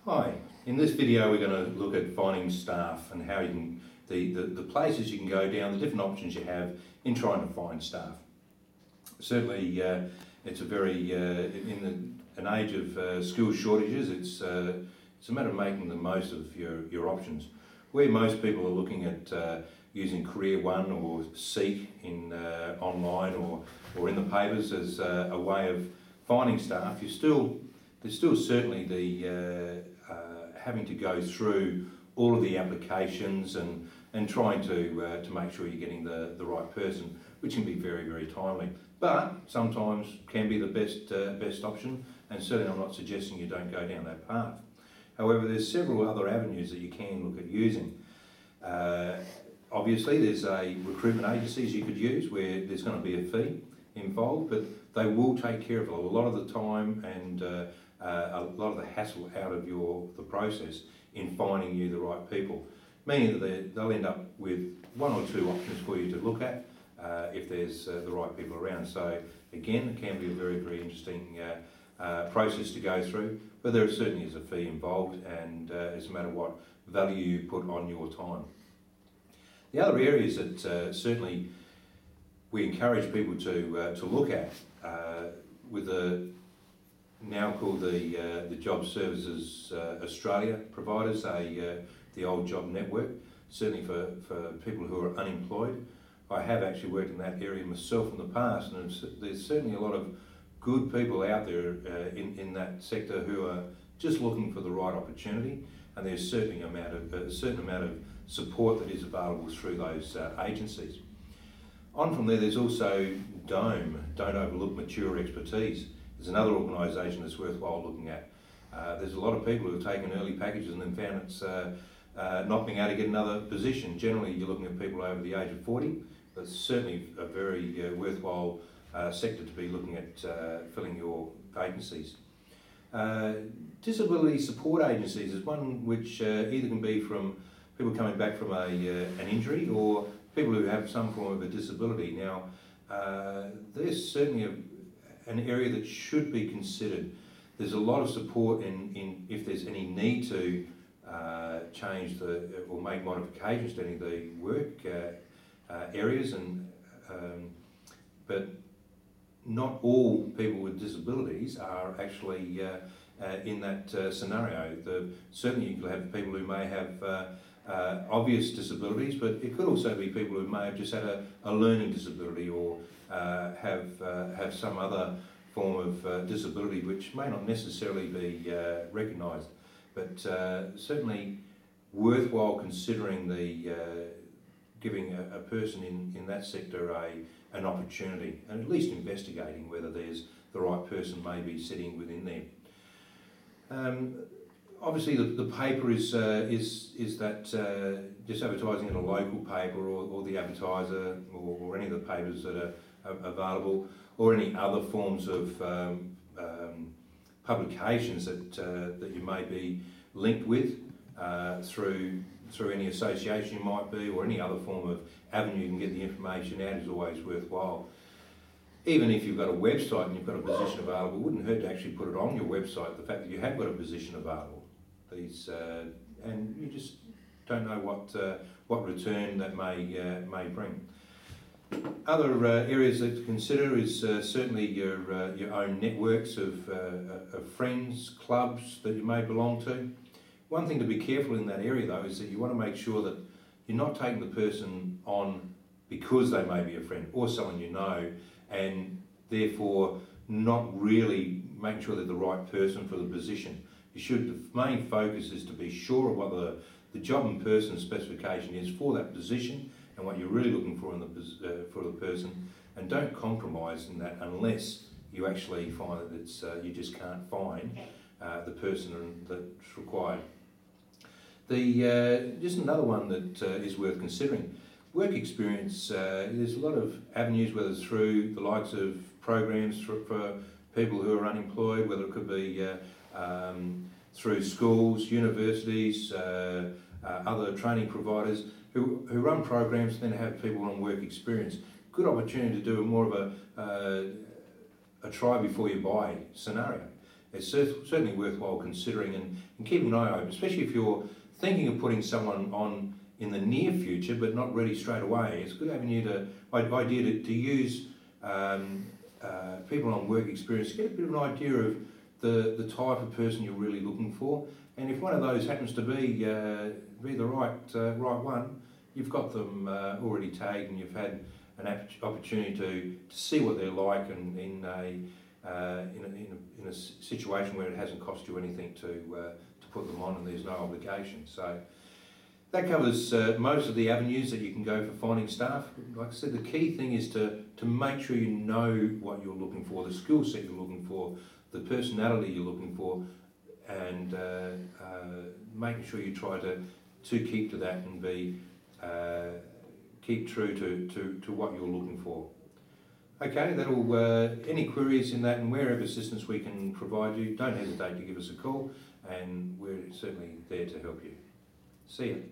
Hi, in this video we're going to look at finding staff and how you can, the places you can go down, the different options you have in trying to find staff. Certainly it's a very, an age of skill shortages, it's a matter of making the most of your options. Where most people are looking at using Career One or Seek in online or in the papers as a way of finding staff, there's still certainly the having to go through all of the applications and trying to make sure you're getting the right person, which can be very, very timely. But sometimes can be the best option, and certainly I'm not suggesting you don't go down that path. However, there's several other avenues that you can look at using. Obviously, there's recruitment agencies you could use where there's going to be a fee involved, but they will take care of a lot of the time and a lot of the hassle out of the process in finding you the right people, meaning that they'll end up with one or two options for you to look at if there's the right people around. So again, it can be a very, very interesting process to go through, but there certainly is a fee involved, and it's a matter of what value you put on your time. The other areas that certainly we encourage people to look at with the now called the Job Services Australia providers, the old Job Network, certainly for people who are unemployed. I have actually worked in that area myself in the past, and there's certainly a lot of good people out there in that sector who are just looking for the right opportunity, and there's certainly a certain amount of support that is available through those agencies. On from there's also DOME, Don't Overlook Mature Expertise. There's another organisation that's worthwhile looking at. There's a lot of people who have taken early packages and then found it's not being able to get another position. Generally, you're looking at people over the age of 40. That's certainly a very worthwhile sector to be looking at filling your vacancies. Disability support agencies is one which either can be from people coming back from an injury or people who have some form of a disability. Now, there's certainly an area that should be considered. There's a lot of support in if there's any need to change or make modifications to any of the work areas, but not all people with disabilities are actually in that scenario. Certainly you could have people who may have obvious disabilities, but it could also be people who may have just had a learning disability or have some other form of disability which may not necessarily be recognised. But certainly worthwhile considering giving a person in that sector an opportunity, and at least investigating whether there's the right person maybe sitting within there. Obviously, the paper is that just advertising in a local paper or the Advertiser or any of the papers that are available, or any other forms of publications that you may be linked with through any association you might be, or any other form of avenue you can get the information out is always worthwhile. Even if you've got a website and you've got a position available, it wouldn't hurt to actually put it on your website, the fact that you have got a position available. And you just don't know what return that may bring. Other areas to consider is certainly your own networks of friends, clubs that you may belong to. One thing to be careful in that area though is that you want to make sure that you're not taking the person on because they may be a friend or someone you know, and therefore not really making sure they're the right person for the position. The main focus is to be sure of what the job and person specification is for that position and what you're really looking for for the person, and don't compromise in that unless you actually find that you just can't find the person that's required. Just another one that is worth considering. Work experience, there's a lot of avenues, whether it's through the likes of programs for people who are unemployed, whether it could be through schools, universities, other training providers who run programs and then have people on work experience. Good opportunity to do more of a try before you buy scenario. it's certainly worthwhile considering and keeping an eye open, especially if you're thinking of putting someone on in the near future but not ready straight away. It's a good idea to use people on work experience to get a bit of an idea of the type of person you're really looking for. And if one of those happens to be the right one, you've got them already tagged and you've had an opportunity to see what they're like, and in a situation where it hasn't cost you anything to put them on and there's no obligation. So that covers most of the avenues that you can go for finding staff. Like I said, the key thing is to make sure you know what you're looking for, the skill set you're looking for, the personality you're looking for, and making sure you try to keep to that and be keep true to what you're looking for. Okay, that'll any queries in that, and wherever assistance we can provide you, don't hesitate to give us a call, and we're certainly there to help you. See you.